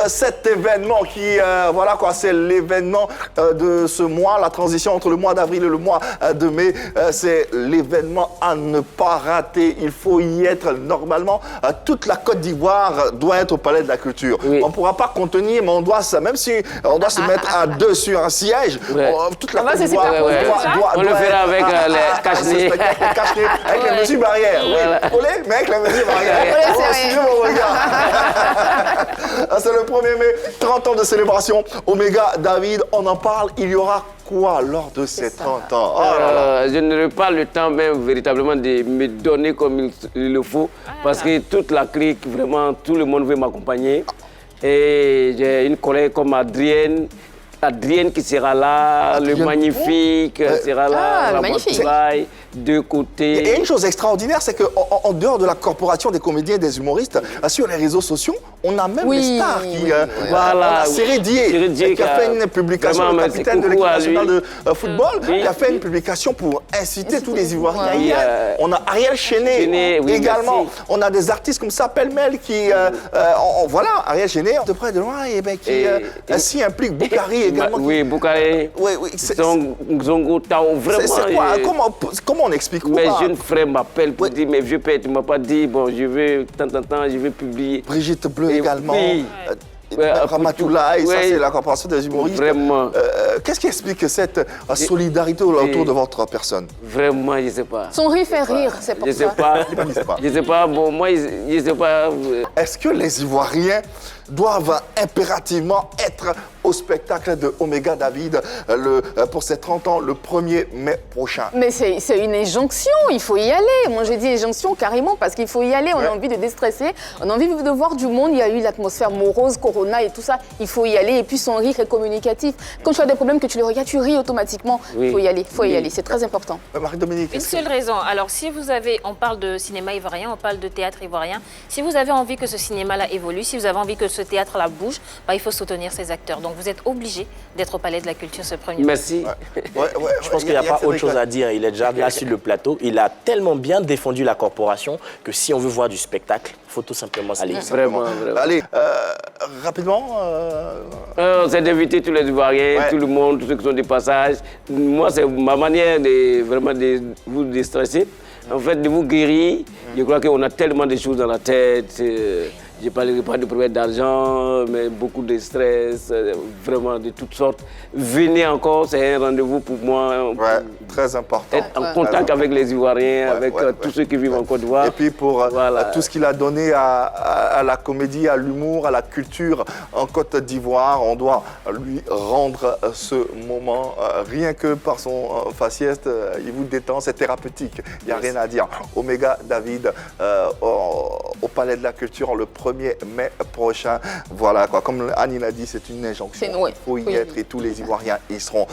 cet événement qui, voilà quoi, c'est l'événement de ce mois, la transition entre le mois d'avril et le mois de mai. C'est l'événement à ne pas rater. Il faut y être normalement. Toute la Côte d'Ivoire doit être au Palais de la Culture. Oui. On ne pourra pas contenir, mais on doit, même si on doit se mettre à deux sur un siège, toute la Côte d'Ivoire doit on le fera avec les cache-nez. Avec les mesures barrières. Voilà. Oui, mais avec les mesures barrières. Mon regard. C'est le 1er mai, 30 ans de célébration. Omega David, on en parle. Il y aura quoi lors de ces 30 ans? Je n'aurai pas le temps même véritablement de me donner comme il le faut. Parce que toute la clique, vraiment, tout le monde veut m'accompagner. Et j'ai une collègue comme Adrienne qui sera là, le magnifique sera là, la bonne travail, deux côtés. Et une chose extraordinaire, c'est qu'en dehors de la corporation des comédiens et des humoristes, sur les réseaux sociaux, on a même des stars qui... Voilà. Cyril Dié qui a fait une publication, le capitaine de l'équipe nationale de football, qui a fait une publication pour inciter tous les Ivoiriens. On a Ariel Chené également. On a des artistes comme ça, pêle-mêle, qui... voilà, Ariel Chené, de près de loin, qui s'y implique. Boukari également. Oui, Boukari. Zongo Tao, vraiment. C'est quoi? Comment on explique? Mes jeunes frères m'appellent pour dire, mais vieux père, tu ne m'as pas dit, bon, je vais, je vais publier. Brigitte Bleu également. Oui. Ramatoulaye, ça c'est la corporation des humoristes. Vraiment. Qu'est-ce qui explique cette solidarité autour de votre personne? Vraiment, je ne sais pas. Son rire fait rire, c'est pour ça. Je ne sais pas, bon, moi, je ne sais pas. Est-ce que les Ivoiriens doivent impérativement être au spectacle de Omega David pour ses 30 ans le 1er mai prochain? Mais c'est une injonction, il faut y aller. Moi, je dis injonction carrément parce qu'il faut y aller. On a envie de déstresser, on a envie de voir du monde. Il y a eu l'atmosphère morose, Corona et tout ça. Il faut y aller. Et puis, son rire est communicatif. Quand tu as des problèmes, que tu le regardes, tu ris automatiquement. Il faut y aller, c'est très important. Marie-Dominique, une seule raison. Alors, si vous avez, on parle de cinéma ivoirien, on parle de théâtre ivoirien. Si vous avez envie que ce cinéma-là évolue, si vous avez envie que ce théâtre-là bouge, il faut soutenir ces acteurs. Donc, vous êtes obligé d'être au Palais de la Culture ce 1er mai. Merci. Je pense qu'il n'y a pas autre chose à dire. Il est déjà là sur le plateau. Il a tellement bien défendu la corporation que si on veut voir du spectacle, il faut tout simplement aller. Vraiment. Allez, rapidement. C'est d'inviter tous les Ivoiriens, tout le monde, tous ceux qui sont des passages. Moi, c'est ma manière de vous déstresser. En fait, de vous guérir. Je crois qu'on a tellement de choses dans la tête. Je ne parlerai pas de problèmes d'argent, mais beaucoup de stress, vraiment de toutes sortes. Venez encore, c'est un rendez-vous pour moi. Très important. Être en contact avec les Ivoiriens, avec tous ceux qui vivent en Côte d'Ivoire. Et puis pour tout ce qu'il a donné à la comédie, à l'humour, à la culture en Côte d'Ivoire, on doit lui rendre ce moment. Rien que par son faciès, il vous détend, c'est thérapeutique. Il n'y a rien à dire. Omega David au Palais de la Culture le 1er mai prochain. Voilà quoi. Comme Annie l'a dit, c'est une injonction. Il faut y être et tous les Ivoiriens y seront.